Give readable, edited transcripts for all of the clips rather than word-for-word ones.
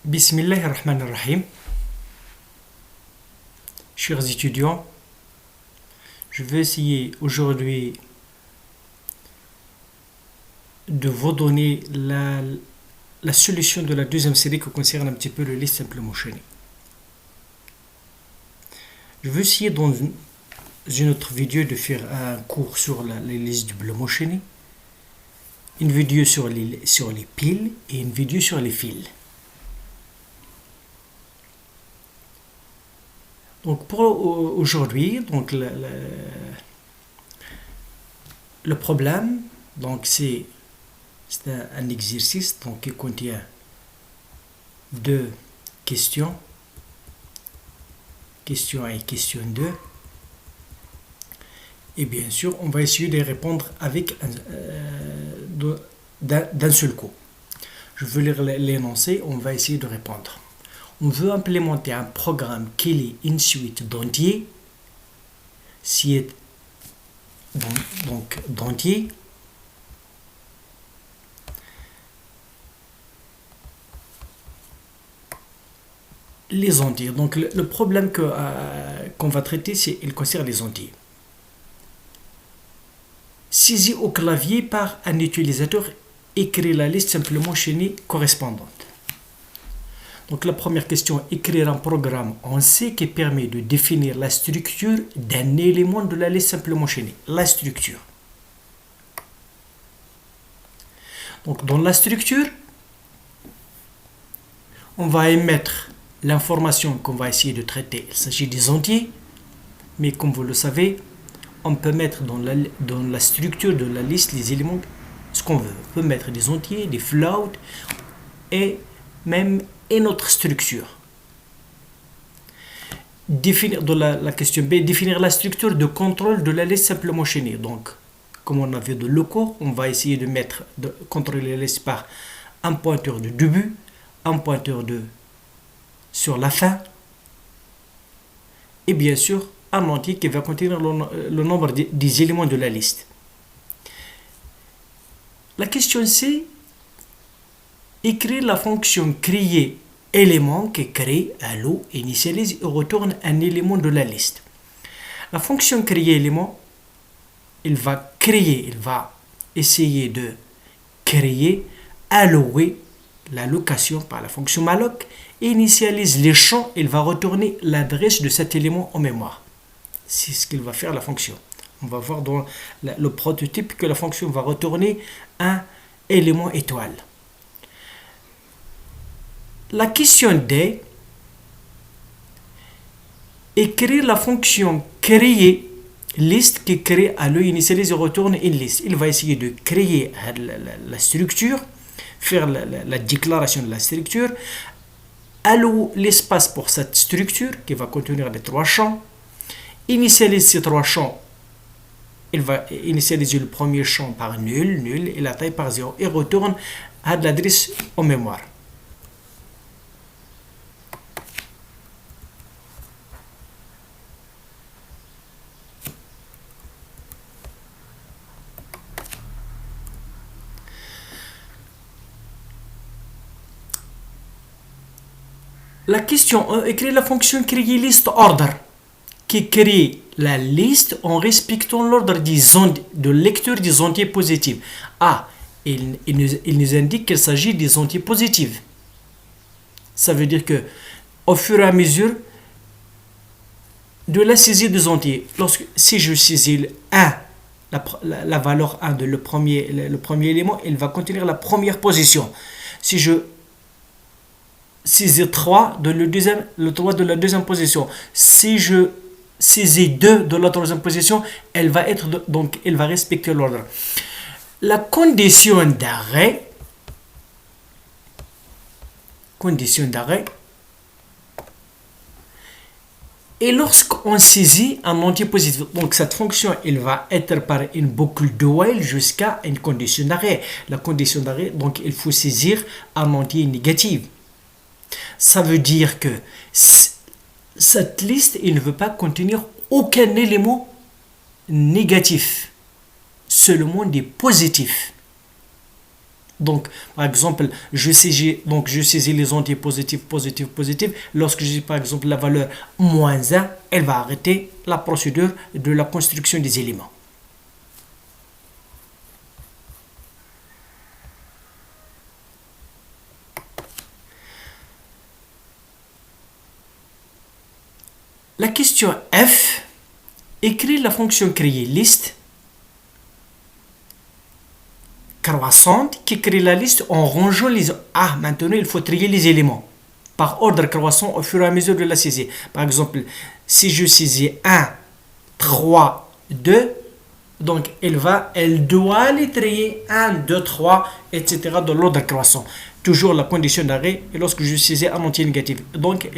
Bismillahirrahmanirrahim. Chers étudiants, je vais essayer aujourd'hui de vous donner la solution de la deuxième série qui concerne un petit peu le list simple motionné. Je vais essayer dans une autre vidéo de faire un cours sur les listes double motionné, une vidéo sur les piles et une vidéo sur les fils. Donc pour aujourd'hui, donc le problème, donc c'est un exercice donc qui contient deux questions, question 1 et question 2. Et bien sûr, on va essayer de répondre avec d'un seul coup. Je vais lire l'énoncé, on va essayer de répondre. On veut implémenter un programme qui est une suite d'entiers, donc d'entiers, les entiers. Donc le problème qu'on va traiter, il concerne les entiers. Saisi au clavier par un utilisateur, écrire la liste simplement chaînée correspondante. Donc la première question, écrire un programme en C qui permet de définir la structure d'un élément de la liste simplement chaînée. La structure. Donc dans la structure, on va émettre l'information qu'on va essayer de traiter. Il s'agit des entiers, mais comme vous le savez, on peut mettre dans la structure de la liste les éléments, ce qu'on veut. On peut mettre des entiers, des floats et même une autre structure. Définir dans la question B, définir la structure de contrôle de la liste simplement chaînée. Donc, comme on a vu dans le cours, on va essayer de contrôler la liste par un pointeur de début, un pointeur sur la fin, et bien sûr, un entier qui va contenir le nombre des éléments de la liste. La question C, écrire la fonction créer élément qui crée un lot, initialise et retourne un élément de la liste. La fonction créer élément, il va essayer de créer, allouer l'allocation par la fonction malloc, initialise les champs, il va retourner l'adresse de cet élément en mémoire. C'est ce qu'il va faire la fonction. On va voir dans le prototype que la fonction va retourner un élément étoile. La question D, écrire la fonction créer liste qui crée à l'œil initialise et retourne une liste. Il va essayer de créer la structure, faire la déclaration de la structure, allouer l'espace pour cette structure qui va contenir les trois champs, initialise ces trois champs. Il va initialiser le premier champ par nul et la taille par 0 et retourne à l'adresse en mémoire. La question 1, écrire la fonction créer liste order qui crée la liste en respectant l'ordre de lecture des entiers positifs. Il nous indique qu'il s'agit des entiers positifs. Ça veut dire que au fur et à mesure de la saisie des entiers, si je saisis le 1, la valeur 1 de le premier élément, il va contenir la première position. Si je saisis 3 de le 3 de la deuxième position, si je saisis 2 de la troisième position, elle va respecter l'ordre. La condition d'arrêt et lorsqu'on saisit un entier positif, donc cette fonction, elle va être par une boucle de while jusqu'à une condition d'arrêt. La condition d'arrêt, donc il faut saisir un entier négatif. Ça veut dire que cette liste, il ne veut pas contenir aucun élément négatif, seulement des positifs. Donc, par exemple, je saisis les entiers positifs, positifs, positifs. Lorsque je dis, par exemple, la valeur -1, elle va arrêter la procédure de la construction des éléments. La question F, écrit la fonction créer liste croissante qui crée la liste en rangeant les... Ah, maintenant il faut trier les éléments par ordre croissant au fur et à mesure de la saisie. Par exemple, si je saisis 1, 3, 2, donc elle doit les trier 1, 2, 3, etc. dans l'ordre croissant. Toujours la condition d'arrêt et lorsque je saisis un entier négatif. Donc,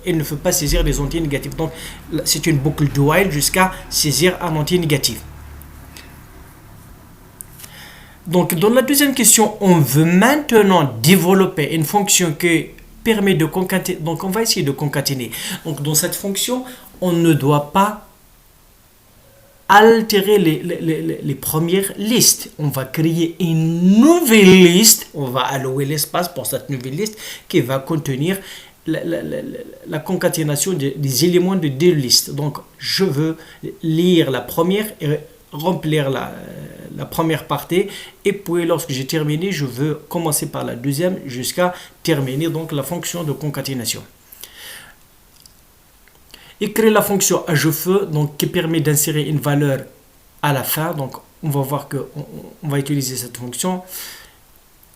elle ne faut pas saisir les entiers négatifs. Donc, c'est une boucle de while jusqu'à saisir un entier négatif. Donc, dans la deuxième question, on veut maintenant développer une fonction qui permet de concaténer. Donc, on va essayer de concaténer. Donc, dans cette fonction, on ne doit pas altérer les premières listes. On va créer une nouvelle liste. On va allouer l'espace pour cette nouvelle liste qui va contenir la concaténation des éléments de deux listes. Donc, je veux lire la première et remplir la première partie. Et puis, lorsque j'ai terminé, je veux commencer par la deuxième jusqu'à terminer donc la fonction de concaténation. Et créer la fonction ajout-feu donc qui permet d'insérer une valeur à la fin. Donc on va voir que on va utiliser cette fonction.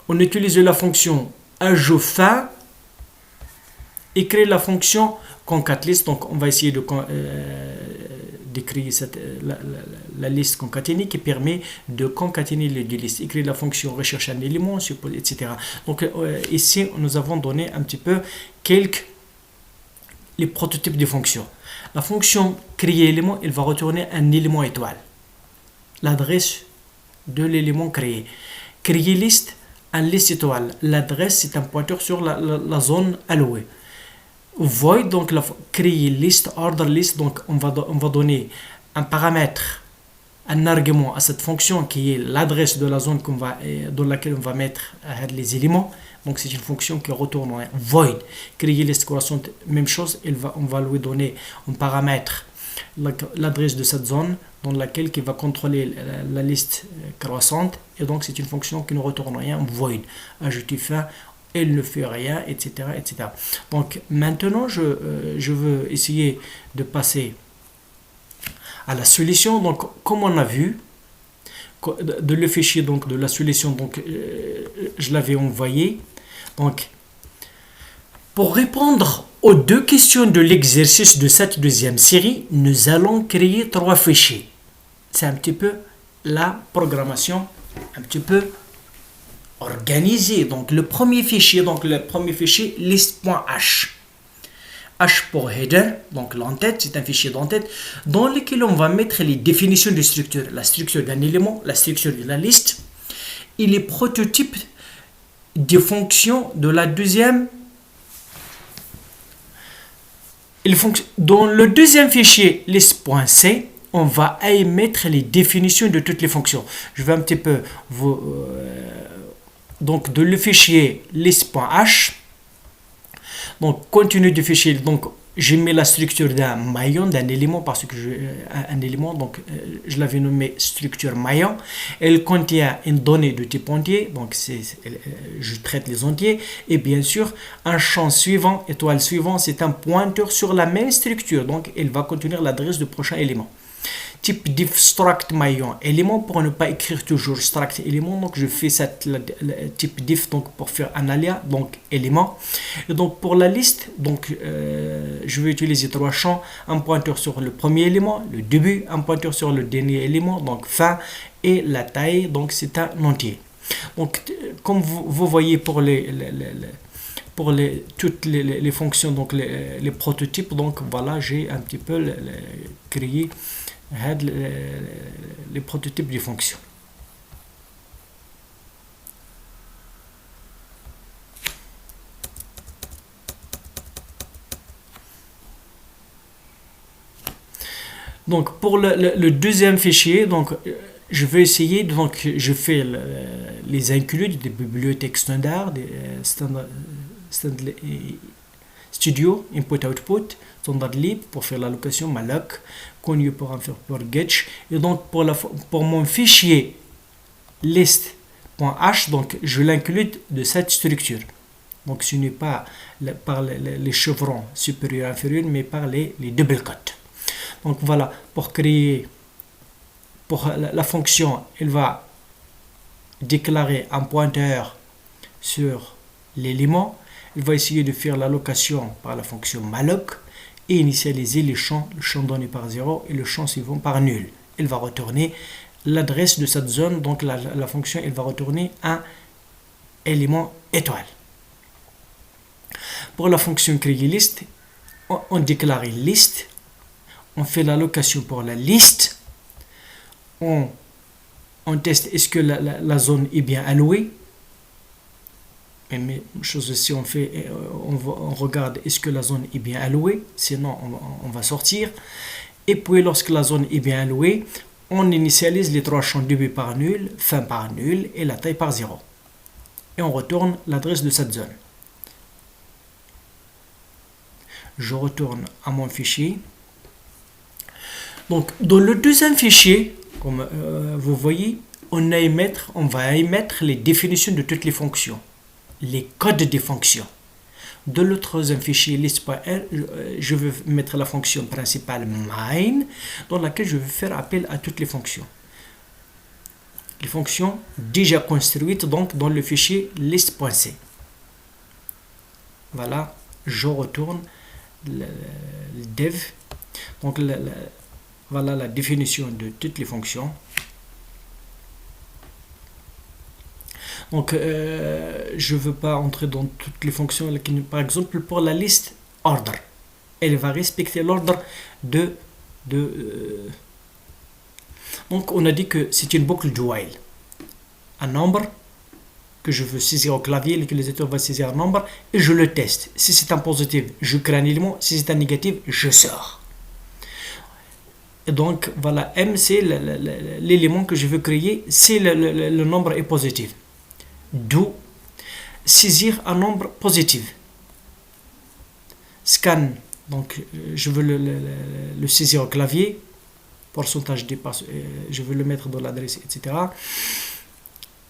On utilise la fonction ajout-fin et créer la fonction concatlist. Donc on va essayer d'écrire la liste concaténée qui permet de concaténer les deux listes. Écrire la fonction recherche un élément, etc. Donc ici nous avons donné un petit peu les prototypes de fonctions. La fonction créer élément, elle va retourner un élément étoile. L'adresse de l'élément créé. Créer liste, un liste étoile. L'adresse, c'est un pointeur sur la zone allouée. Void, donc créer liste, order list, donc on va donner un paramètre, un argument à cette fonction qui est l'adresse de la zone dans laquelle on va mettre les éléments. Donc c'est une fonction qui retourne en void. Créer liste croissante, même chose, on va lui donner un paramètre, l'adresse de cette zone dans laquelle il va contrôler la liste croissante. Et donc c'est une fonction qui ne retourne rien, void. Ajouter fin, elle ne fait rien, etc. etc. Donc maintenant je veux essayer de passer à la solution. Donc comme on a vu, de le fichier donc de la solution, donc je l'avais envoyé. Donc pour répondre aux deux questions de l'exercice de cette deuxième série, nous allons créer 3 fichiers. C'est un petit peu la programmation un petit peu organisée. Donc le premier fichier list.h. H pour header, donc l'entête, c'est un fichier d'entête dans lequel on va mettre les définitions de structure, la structure d'un élément, la structure de la liste et les prototypes des fonctions de la deuxième. Dans le deuxième fichier list.c, on va émettre les définitions de toutes les fonctions. Je vais un petit peu donc de le fichier list.h. Donc, contenu du fichier, donc j'ai mis la structure d'un maillon, d'un élément, parce que un élément, donc je l'avais nommé structure maillon. Elle contient une donnée de type entier, donc je traite les entiers. Et bien sûr, un champ suivant, étoile suivant, c'est un pointeur sur la même structure. Donc, elle va contenir l'adresse du prochain élément. Type diff struct maillon élément pour ne pas écrire toujours struct élément, donc je fais le type diff donc pour faire un alias donc élément. Et donc pour la liste, donc je vais utiliser 3 champs, un pointeur sur le premier élément, le début, un pointeur sur le dernier élément, donc fin, et la taille, donc c'est un entier. Donc comme vous voyez pour toutes les fonctions, donc les prototypes, donc voilà, j'ai un petit peu créé les prototypes de fonctions. Donc pour le deuxième fichier, donc je vais essayer, donc je fais les inclus des bibliothèques standards, des studio, input-output, standard lib pour faire l'allocation, malloc, connu pour en faire pour getch. Et donc pour mon fichier list.h, donc je l'inclus de cette structure. Donc ce n'est pas par les chevrons supérieurs et inférieurs, mais par les double cotes. Donc voilà, pour créer, pour la fonction, elle va déclarer un pointeur sur l'élément. Il va essayer de faire l'allocation par la fonction malloc et initialiser le champ donné par 0 et le champ suivant par nul. Il va retourner l'adresse de cette zone, donc la fonction elle va retourner un élément étoile. Pour la fonction créer liste, on déclare une liste, on fait l'allocation pour la liste, on teste est-ce que la zone est bien allouée. Mais chose aussi, on regarde est-ce que la zone est bien allouée, sinon on va sortir. Et puis lorsque la zone est bien allouée, on initialise les trois champs début par nul, fin par nul et la taille par 0. Et on retourne l'adresse de cette zone. Je retourne à mon fichier. Donc dans le deuxième fichier, comme vous voyez, on va émettre les définitions de toutes les fonctions, les codes des fonctions. Dans le troisième fichier list.r, je vais mettre la fonction principale main, dans laquelle je vais faire appel à toutes les fonctions. Les fonctions déjà construites donc dans le fichier list.c. Voilà, je retourne le dev. Donc voilà la définition de toutes les fonctions. Donc, je ne veux pas entrer dans toutes les fonctions. Par exemple, pour la liste order, elle va respecter l'ordre de donc, on a dit que c'est une boucle du while. Un nombre que je veux saisir au clavier, l'utilisateur va saisir un nombre et je le teste. Si c'est un positif, je crée un élément. Si c'est un négatif, je sors. Et donc, voilà, M, c'est l'élément que je veux créer si le nombre est positif. D'où saisir un nombre positif. Scan, donc je veux le saisir au clavier. Pourcentage dépasse, je veux le mettre dans l'adresse, etc.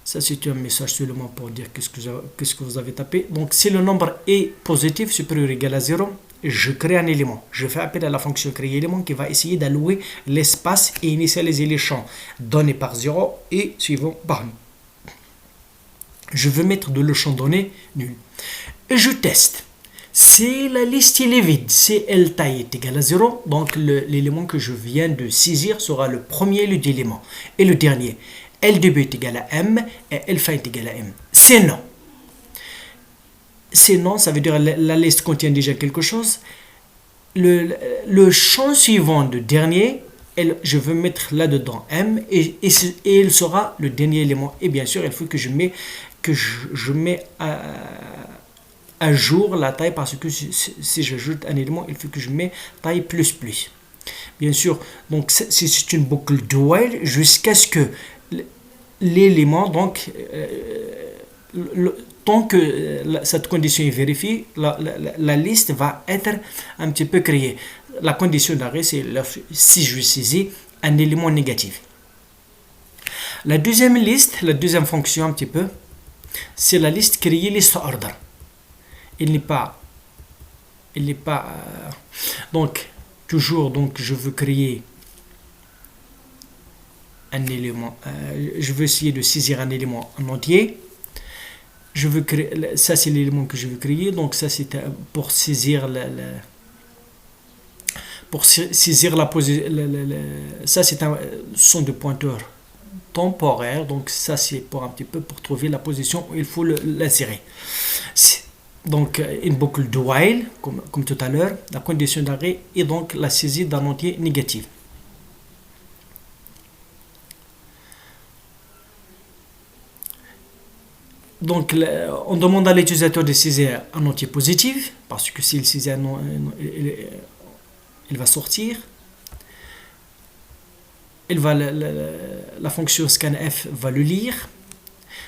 Ça, c'est un message seulement pour dire qu'est-ce que vous avez tapé. Donc, si le nombre est positif, supérieur ou égal à 0, je crée un élément. Je fais appel à la fonction créer élément qui va essayer d'allouer l'espace et initialiser les champs donnés par 0 et suivant par nul. Je veux mettre de le champ donné nul. Et je teste. Si la liste il est vide, si L taille est égal à 0, donc l'élément que je viens de saisir sera le premier élément. Et le dernier, L début est égal à M et L fin est égal à M. C'est non. C'est non, ça veut dire la liste contient déjà quelque chose. Le champ suivant de dernier, je veux mettre là-dedans M et il sera le dernier élément. Et bien sûr, il faut que je mets à jour la taille parce que si j'ajoute un élément, il faut que je mets taille plus plus. Bien sûr, donc c'est une boucle de while jusqu'à ce que l'élément, donc tant que cette condition est vérifiée, la liste va être un petit peu créée. La condition d'arrêt, c'est si je saisis un élément négatif. La deuxième liste, la deuxième fonction un petit peu, c'est la liste créée list order. Il n'est pas donc toujours donc je veux créer un élément, je veux essayer de saisir un élément en entier. Je veux créer, ça c'est l'élément que je veux créer, donc ça c'est pour saisir la position, ça c'est un son de pointeur temporaire, donc ça c'est pour un petit peu pour trouver la position où il faut l'insérer. Donc une boucle de while comme tout à l'heure, la condition d'arrêt et donc la saisie d'un entier négatif. Donc on demande à l'utilisateur de saisir un entier positif parce que s'il saisit il va sortir. La fonction scanf va le lire.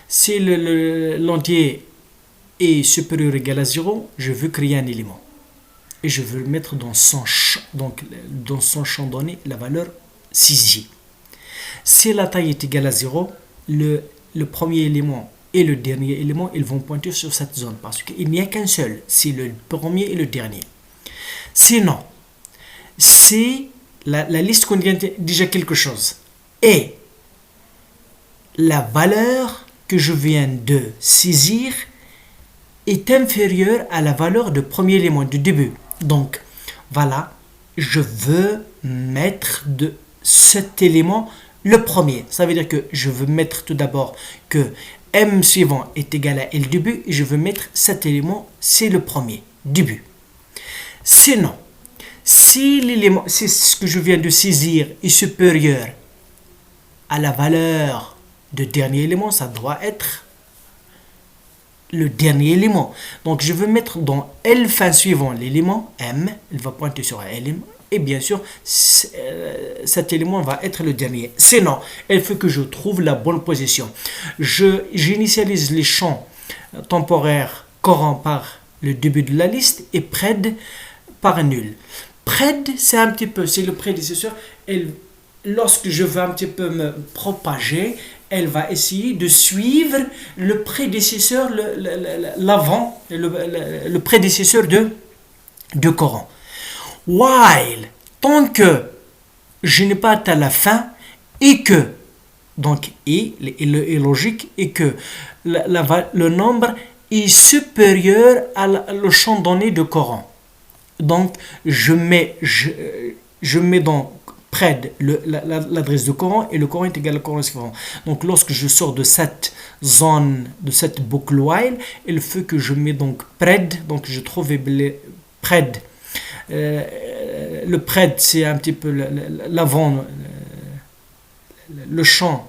Si l'entier est supérieur ou égal à 0, je veux créer un élément. Et je veux le mettre dans son champ, donc dans son champ donné, la valeur 6j. Si la taille est égale à 0, le premier élément et le dernier élément, ils vont pointer sur cette zone parce qu'il n'y a qu'un seul, c'est le premier et le dernier. Sinon, si la liste contient déjà quelque chose et la valeur que je viens de saisir est inférieure à la valeur du premier élément du début. Donc, voilà, je veux mettre de cet élément le premier. Ça veut dire que je veux mettre tout d'abord que M suivant est égal à L début et je veux mettre cet élément, c'est le premier, début. Sinon, si l'élément, c'est ce que je viens de saisir, est supérieur à la valeur du dernier élément, ça doit être le dernier élément. Donc, je veux mettre dans L fin suivant l'élément M, il va pointer sur un élément, et bien sûr, cet élément va être le dernier. Sinon, il faut que je trouve la bonne position. J'initialise les champs temporaires courants par le début de la liste et pred par nul. Pred, c'est un petit peu, c'est le prédécesseur. Lorsque je veux un petit peu me propager, elle va essayer de suivre le prédécesseur, l'avant, le prédécesseur de Coran. While, tant que je n'ai pas atteint la fin et que, donc, est logique, et que le nombre est supérieur au champ donné de Coran. Donc, je mets donc près de l'adresse du Coran et le Coran est égal au Coran suivant. Donc, lorsque je sors de cette zone, de cette boucle while, il faut que je mets donc près, donc je trouve près. Le près, c'est un petit peu l'avant, le champ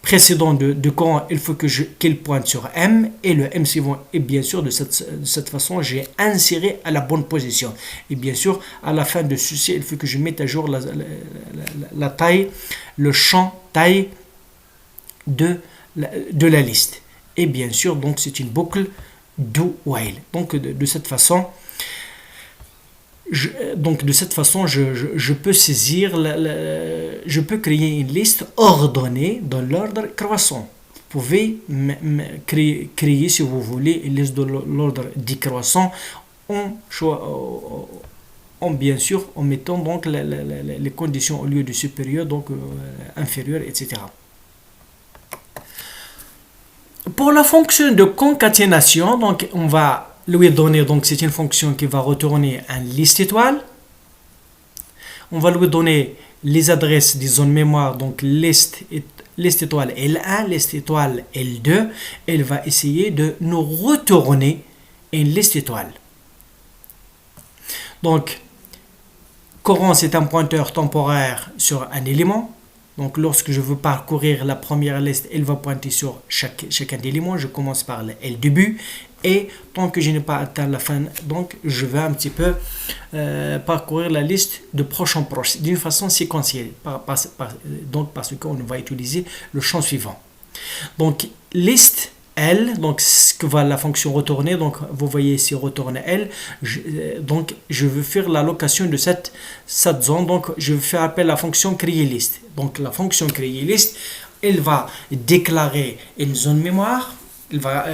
précédent de Coran, il faut qu'il pointe sur M et le M suivant. Et bien sûr, de cette façon, j'ai inséré à la bonne position. Et bien sûr, à la fin de ceci, il faut que je mette à jour la taille, le champ taille de la liste. Et bien sûr, donc c'est une boucle do while. Donc de cette façon, je peux saisir, je peux créer une liste ordonnée dans l'ordre croissant. Vous pouvez créer, si vous voulez, une liste de l'ordre décroissant bien sûr, en mettant donc les conditions au lieu de supérieur, donc inférieur, etc. Pour la fonction de concaténation, donc on va lui donner, donc c'est une fonction qui va retourner une liste étoile. On va lui donner les adresses des zones mémoire, donc liste étoile L1, liste étoile L2. Elle va essayer de nous retourner une liste étoile. Donc, Coran, c'est un pointeur temporaire sur un élément. Donc, lorsque je veux parcourir la première liste, elle va pointer sur chacun des éléments. Je commence par le L début. Et tant que je n'ai pas atteint la fin, donc je vais un petit peu parcourir la liste de proche en proche d'une façon séquentielle. Donc, parce qu'on va utiliser le champ suivant. Donc, liste L, donc ce que va la fonction retourner, donc vous voyez ici retourne L, donc je veux faire l'allocation de cette zone, donc je vais faire appel à la fonction créer liste. Donc la fonction créer liste, elle va déclarer une zone mémoire, elle va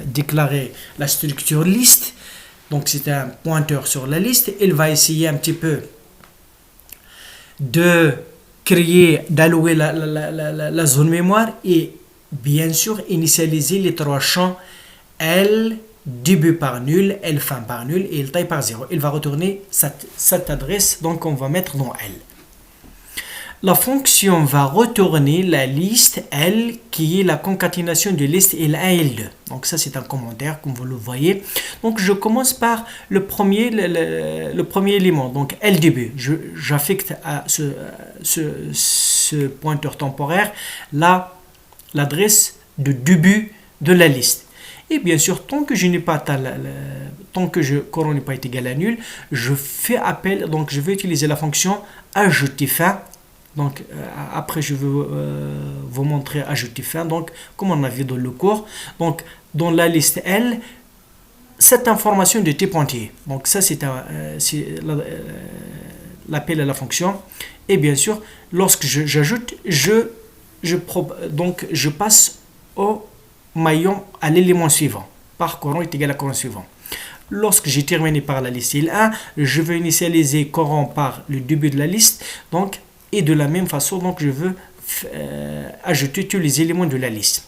déclarer la structure liste, donc c'est un pointeur sur la liste, elle va essayer un petit peu de créer, d'allouer la zone mémoire et bien sûr, initialiser les trois champs L début par nul, L fin par nul et L taille par 0. Il va retourner cette adresse, donc on va mettre dans L. La fonction va retourner la liste L qui est la concaténation de listes L1 et L2. Donc ça c'est un commentaire comme vous le voyez. Donc je commence par le premier élément, donc L début. J'affecte à ce pointeur temporaire l'adresse de début de la liste. Et bien sûr, tant que je n'ai pas Coran n'est pas égal à nul, je fais appel, donc je vais utiliser la fonction ajouter fin Donc après je vais vous montrer ajouter fin, donc comme on a vu dans le cours. Donc dans la liste L, cette information de type entier. Donc ça c'est l'appel à la fonction. Et bien sûr, lorsque j'ajoute, donc je passe au maillon, à l'élément suivant. Par courant est égal à courant suivant. Lorsque j'ai terminé par la liste L1, je vais initialiser courant par le début de la liste. Donc, et de la même façon, donc je veux ajouter tous les éléments de la liste.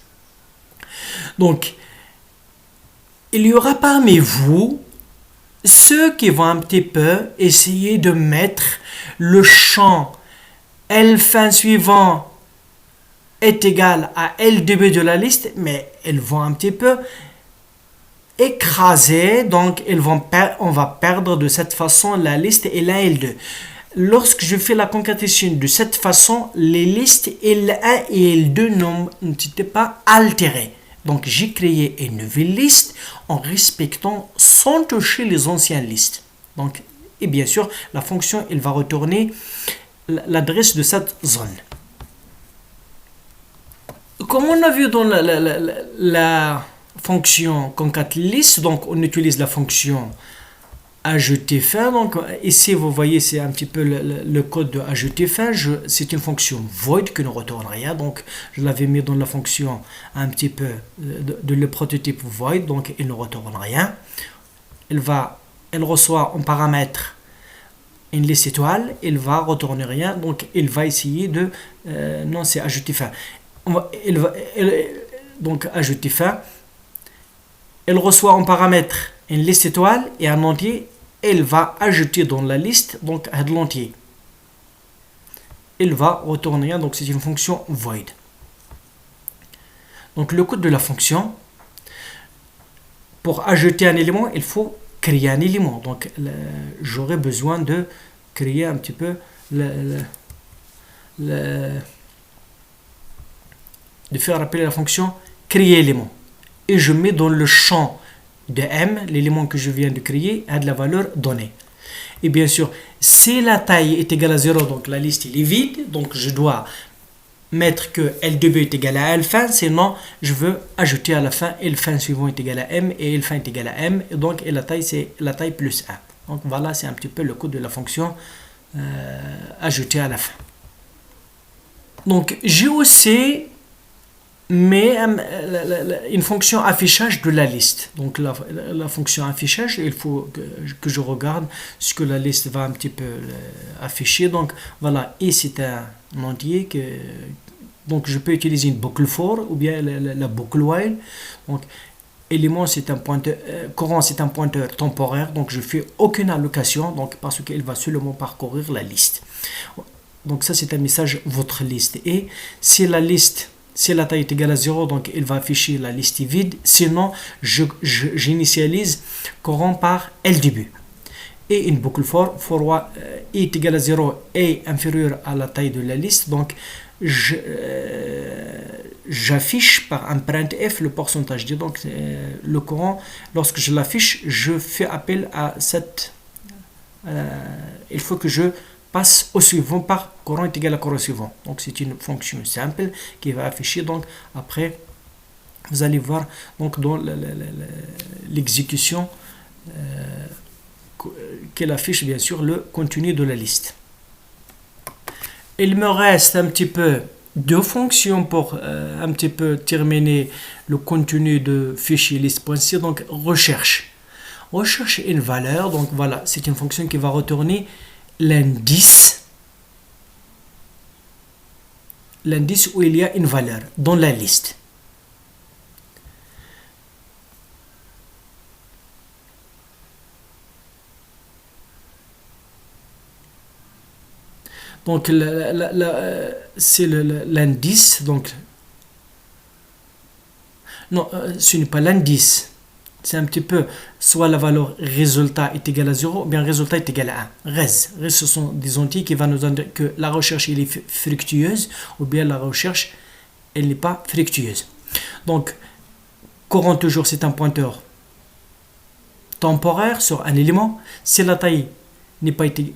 Donc, il y aura parmi vous ceux qui vont un petit peu essayer de mettre le champ L fin suivant est égal à L début de la liste, mais elles vont un petit peu écraser, donc on va perdre de cette façon la liste L1 L2. Lorsque je fais la concaténation de cette façon, les listes L1 et L2 n'étaient pas altérées. Donc j'ai créé une nouvelle liste en respectant sans toucher les anciennes listes. Donc, et bien sûr, la fonction elle va retourner l'adresse de cette zone. Comme on a vu dans la fonction concatlist, donc on utilise la fonction ajouter fin. Donc ici vous voyez c'est un petit peu le code de ajouter fin. C'est une fonction void qui ne retourne rien, donc je l'avais mis dans la fonction un petit peu de le prototype void, donc il ne retourne rien. Elle reçoit en paramètre une liste étoile, il va retourner rien, donc il va essayer de non c'est ajouter fin. Donc ajouter fin, elle reçoit en paramètre une liste étoile et un entier, elle va ajouter dans la liste donc à l'entier. Elle va retourner, donc c'est une fonction void. Donc le code de la fonction, pour ajouter un élément, il faut créer un élément. Donc j'aurai besoin de créer un petit peu de faire appeler la fonction créer élément. Et je mets dans le champ de M, l'élément que je viens de créer, a de la valeur donnée. Et bien sûr, si la taille est égale à 0, donc la liste est vide, donc je dois mettre que L2B est égal à L fin, sinon je veux ajouter à la fin L fin suivant est égal à M et L fin est égal à M, et donc et la taille c'est la taille plus 1. Donc voilà, c'est un petit peu le code de la fonction ajouter à la fin. Donc j'ai aussi mais une fonction affichage de la liste. Donc la fonction affichage, il faut que je regarde ce que la liste va un petit peu afficher. Donc voilà, et c'est un entier que donc je peux utiliser une boucle for ou bien la boucle while. Donc élément c'est un pointeur, courant c'est un pointeur temporaire, donc je fais aucune allocation, donc parce qu'il va seulement parcourir la liste. Donc ça c'est un message votre liste, et si la liste, si la taille est égale à 0, donc il va afficher la liste vide, sinon j'initialise courant par L début. Et une boucle for est égal à 0 et inférieur à la taille de la liste, donc j'affiche par un printf le pourcentage. Donc le courant, lorsque je l'affiche, je fais appel à cette il faut que je passe au suivant par courant est égal à courant suivant. Donc c'est une fonction simple qui va afficher, donc après vous allez voir donc dans l'exécution qu'elle affiche bien sûr le contenu de la liste. Il me reste un petit peu deux fonctions pour un petit peu terminer le contenu de fichier liste.c. Donc recherche une valeur, donc voilà, c'est une fonction qui va retourner l'indice où il y a une valeur dans la liste. Donc c'est l'indice, donc non, ce n'est pas l'indice. C'est un petit peu, soit la valeur résultat est égale à 0, ou bien résultat est égal à 1. Res, ce sont des entiers qui vont nous dire que la recherche elle est fructueuse, ou bien la recherche elle n'est pas fructueuse. Donc, courant toujours c'est un pointeur temporaire sur un élément. Si la taille n'est pas été,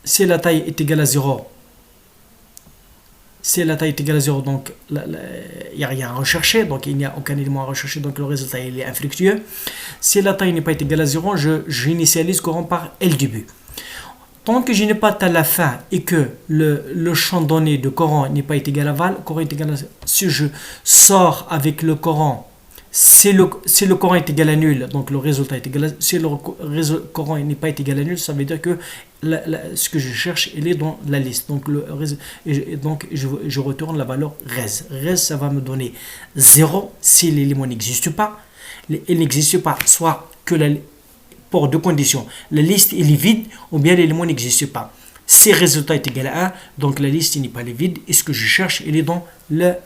si la taille est égale à 0, si la taille est égale à 0, donc il n'y a rien à rechercher, donc il n'y a aucun élément à rechercher, donc le résultat il est infructueux. Si la taille n'est pas égale à 0, j'initialise courant par L début. Tant que je n'ai pas à la fin et que le champ donné de Coran n'est pas égal à val, Coran est égal à, si je sors avec le Coran, si le Coran est égal à nul, donc le résultat est égal à, si le Coran n'est pas égal à nul, ça veut dire que ce que je cherche, il est dans la liste. Donc, je retourne la valeur res. Res, ça va me donner 0 si l'élément n'existe pas. Il n'existe pas, soit que pour deux conditions. La liste est vide ou bien l'élément n'existe pas. Si le résultat est égal à 1, donc la liste n'est pas vide et ce que je cherche, il est dans la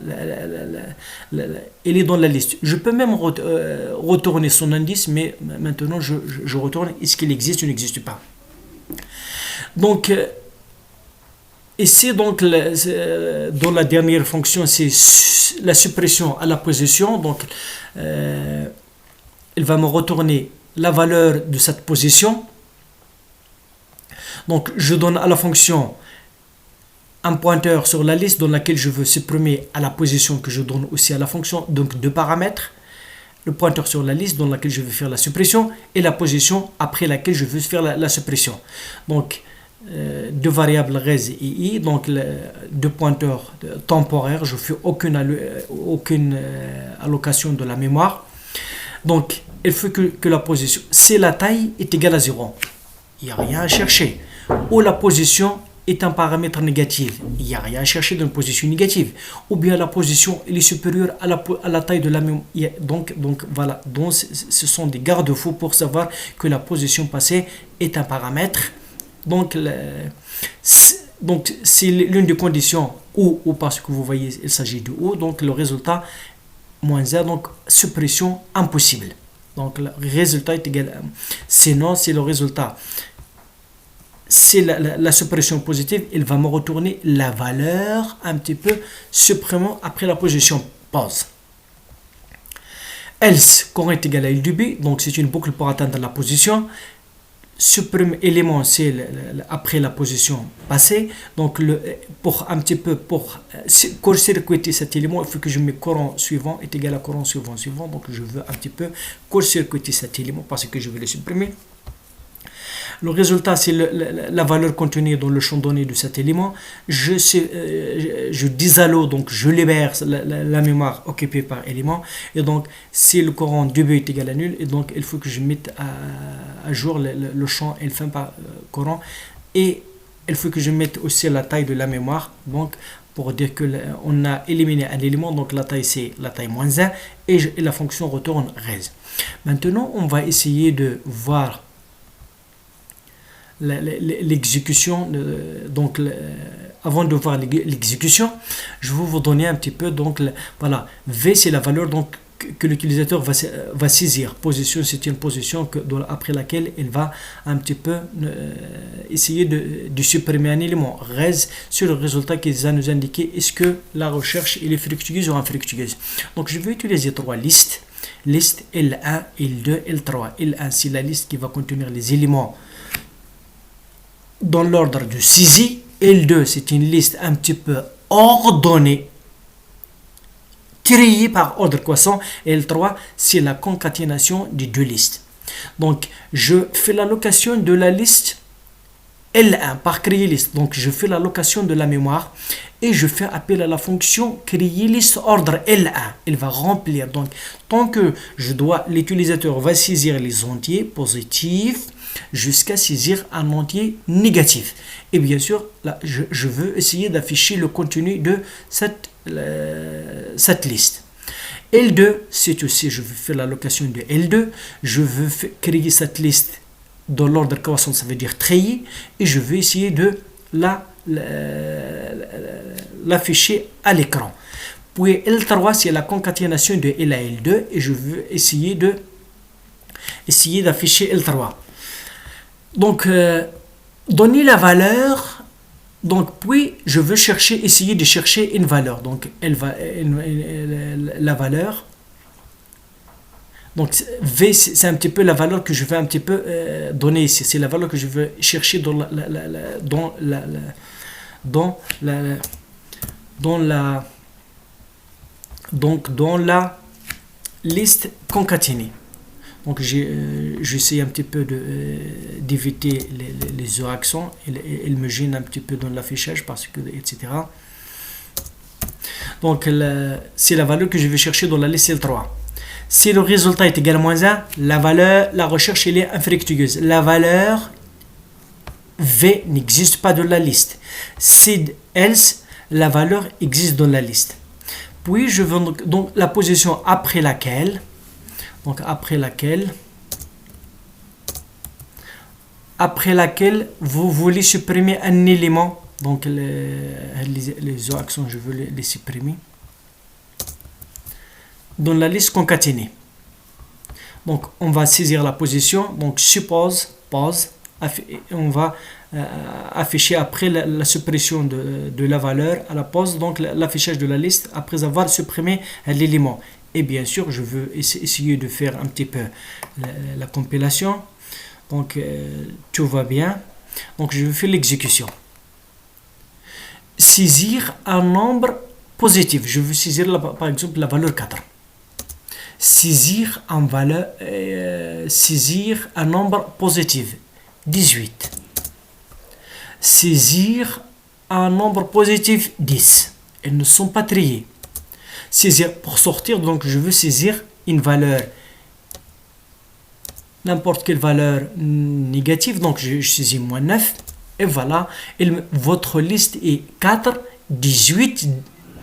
liste. Je peux même retourner son indice, mais maintenant je retourne est-ce qu'il existe ou n'existe pas. Donc, ici, donc, dans la dernière fonction, c'est la suppression à la position. Donc, il va me retourner la valeur de cette position. Donc je donne à la fonction un pointeur sur la liste dans laquelle je veux supprimer à la position que je donne aussi à la fonction, donc deux paramètres, le pointeur sur la liste dans laquelle je veux faire la suppression et la position après laquelle je veux faire la suppression. Donc deux variables res et i, donc deux pointeurs temporaires, je ne fais aucune allocation de la mémoire. Donc il faut que la position, si la taille est égale à 0, il n'y a rien à chercher. Ou la position est un paramètre négatif, il n'y a rien à chercher dans une position négative. Ou bien la position est supérieure à la taille de la mémoire. Donc voilà, donc, ce sont des garde-fous pour savoir que la position passée est un paramètre. Donc c'est l'une des conditions ou parce que vous voyez, il s'agit de ou, donc le résultat moins 1, donc suppression impossible. Donc le résultat est égal à 1. Sinon, si le résultat, c'est la suppression positive, il va me retourner la valeur un petit peu supprimant après la position pause. Else, Coran est égal à L du B, donc c'est une boucle pour atteindre la position. Supprime élément, c'est après la position passée. Donc pour court-circuiter cet élément, il faut que je mette courant suivant est égal à courant suivant. Donc je veux un petit peu court-circuiter cet élément parce que je veux le supprimer. Le résultat, c'est la valeur contenue dans le champ donné de cet élément. Je désalloue, donc je libère la mémoire occupée par élément. Et donc, si le courant 2B est égal à nul, et donc il faut que je mette à jour le champ L fin par courant. Et il faut que je mette aussi la taille de la mémoire. Donc, pour dire qu'on a éliminé un élément, donc la taille c'est la taille moins 1, et la fonction retourne res. Maintenant, on va essayer de voir l'exécution. Donc avant de voir l'exécution, je vais vous donner un petit peu, donc voilà, V c'est la valeur donc que l'utilisateur va saisir. Position, c'est une position après laquelle il va un petit peu essayer de supprimer un élément. Res, sur le résultat qui va nous indiquer est-ce que la recherche est fructueuse ou infructueuse. Donc je vais utiliser trois listes. Liste L1, L2, L3. L1 c'est la liste qui va contenir les éléments dans l'ordre de saisie. L2 c'est une liste un petit peu ordonnée, triée par ordre croissant. Et L3 c'est la concaténation des deux listes. Donc je fais l'allocation de la liste L1 par créer liste. Donc je fais l'allocation de la mémoire et je fais appel à la fonction créer liste ordre L1. Elle va remplir. Donc tant que l'utilisateur va saisir les entiers positifs jusqu'à saisir un entier négatif. Et bien sûr, là, je veux essayer d'afficher le contenu de cette liste. L2, c'est aussi, je veux faire l'allocation de L2. Je veux créer cette liste dans l'ordre croissant, ça veut dire treillé, et je veux essayer de l'afficher à l'écran. Puis L3, c'est la concaténation de L à L2, et je veux essayer d'afficher L3. Donc, donner la valeur, donc puis je veux essayer de chercher une valeur. Donc, la valeur, Donc V, c'est un petit peu la valeur que je vais un petit peu donner ici. C'est la valeur que je veux chercher dans dans la liste concaténée. Donc j'essaie un petit peu d'éviter les accents. Il me gêne un petit peu dans l'affichage parce que etc. Donc c'est la valeur que je vais chercher dans la liste L3. Si le résultat est égal à moins 1, la recherche elle est infructueuse. La valeur V n'existe pas dans la liste. Si else, la valeur existe dans la liste. Puis je veux donc la position après laquelle vous voulez supprimer un élément. Donc les accents je veux les supprimer dans la liste concaténée. Donc on va saisir la position, donc suppose pause, on va afficher après la suppression de la valeur à la pause, donc l'affichage de la liste après avoir supprimé l'élément. Et bien sûr je veux essayer de faire un petit peu la compilation. Donc tout va bien. Donc je vais faire l'exécution. Saisir un nombre positif. Je veux saisir par exemple la valeur 4. Saisir un nombre positif. 18. Saisir un nombre positif. 10. Elles ne sont pas triées. Saisir pour sortir, donc je veux saisir une valeur, n'importe quelle valeur négative, donc je saisis moins 9. Et voilà, votre liste est 4, 18,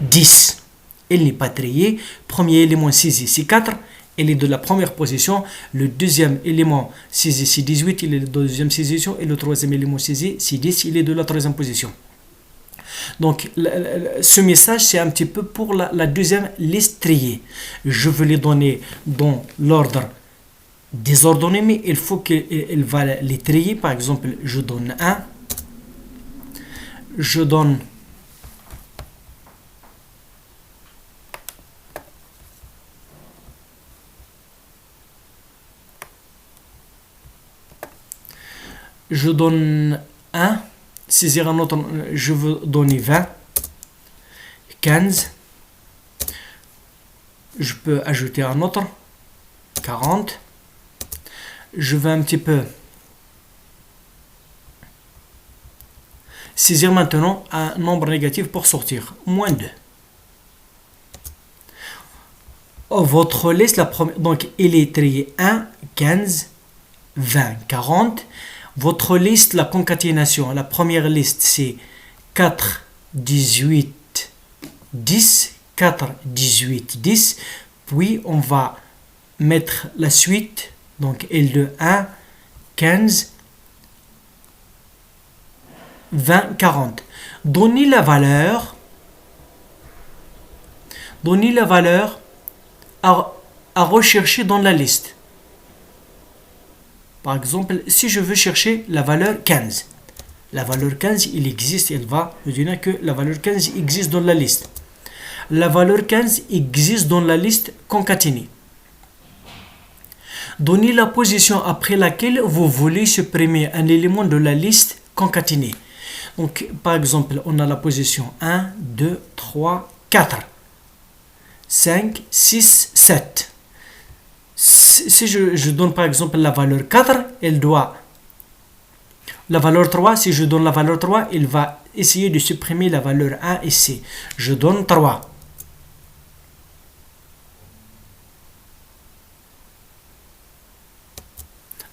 10. Elle n'est pas triée. Premier élément saisi, c'est 4. Elle est de la première position. Le deuxième élément saisi, c'est 18. Il est de la deuxième position. Et le troisième élément saisi, c'est 10. Il est de la troisième position. Donc, ce message, c'est un petit peu pour la deuxième liste triée. Je veux les donner dans l'ordre désordonné, mais il faut qu'elle va les trier. Par exemple, je donne 1. Je donne je donne 1, saisir un autre, je veux donner 20, 15, je peux ajouter un autre, 40, je vais un petit peu saisir maintenant un nombre négatif pour sortir, moins 2. Votre liste, la première, donc il est trié 1, 15, 20, 40. Votre liste, la concaténation, la première liste, c'est 4, 18, 10, 4, 18, 10. Puis, on va mettre la suite, donc L2, 1, 15, 20, 40. Donnez la valeur à rechercher dans la liste. Par exemple, si je veux chercher la valeur 15, la valeur 15, il existe, elle va me dire que la valeur 15 existe dans la liste. La valeur 15 existe dans la liste concaténée. Donnez la position après laquelle vous voulez supprimer un élément de la liste concaténée. Donc, par exemple, on a la position 1, 2, 3, 4, 5, 6, 7. Si je donne par exemple la valeur 4, la valeur 3, si je donne la valeur 3, il va essayer de supprimer la valeur 1 ici. Je donne 3.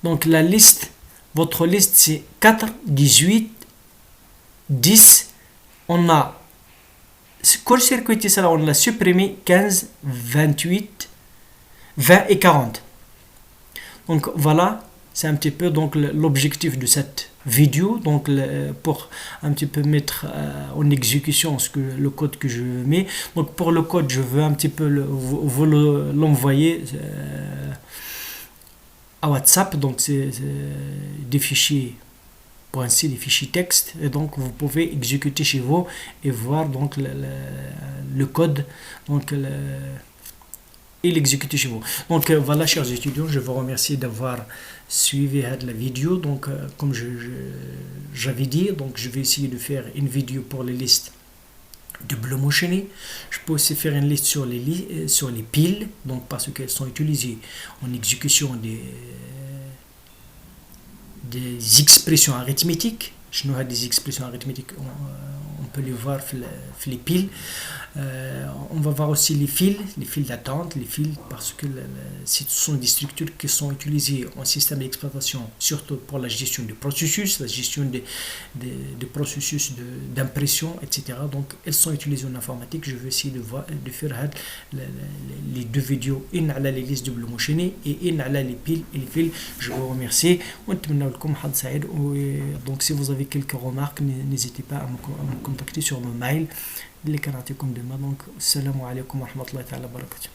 Donc la liste, votre liste c'est 4, 18, 10. On a court-circuité ça, on l'a supprimé 15, 28, 20 et 40. Donc voilà, c'est un petit peu donc l'objectif de cette vidéo, donc pour un petit peu mettre en exécution le code que je mets. Donc pour le code, je veux un petit peu vous l'envoyer à WhatsApp. Donc c'est des fichiers des fichiers texte, et donc vous pouvez exécuter chez vous et voir donc le code donc et l'exécuter chez vous. Donc voilà, chers étudiants, je vous remercie d'avoir suivi la vidéo. Donc comme j'avais dit, donc je vais essayer de faire une vidéo pour les listes double motionnées. Je peux aussi faire une liste sur les piles, donc parce qu'elles sont utilisées en exécution des expressions arithmétiques. Je nous des expressions arithmétiques, on peut les voir dans les piles. On va voir aussi les fils d'attente, les fils parce que ce sont des structures qui sont utilisées en système d'exploitation, surtout pour la gestion du processus, la gestion des processus d'impression, etc. Donc elles sont utilisées en informatique. Je vais essayer de faire les deux vidéos, une à la liste double motionnée et une à la les piles et les fils. Je vous remercie. Donc si vous avez quelques remarques, n'hésitez pas à me contacter sur mon mail اللي كان عطيكم ديما. دونك السلام عليكم ورحمه الله تعالى وبركاته.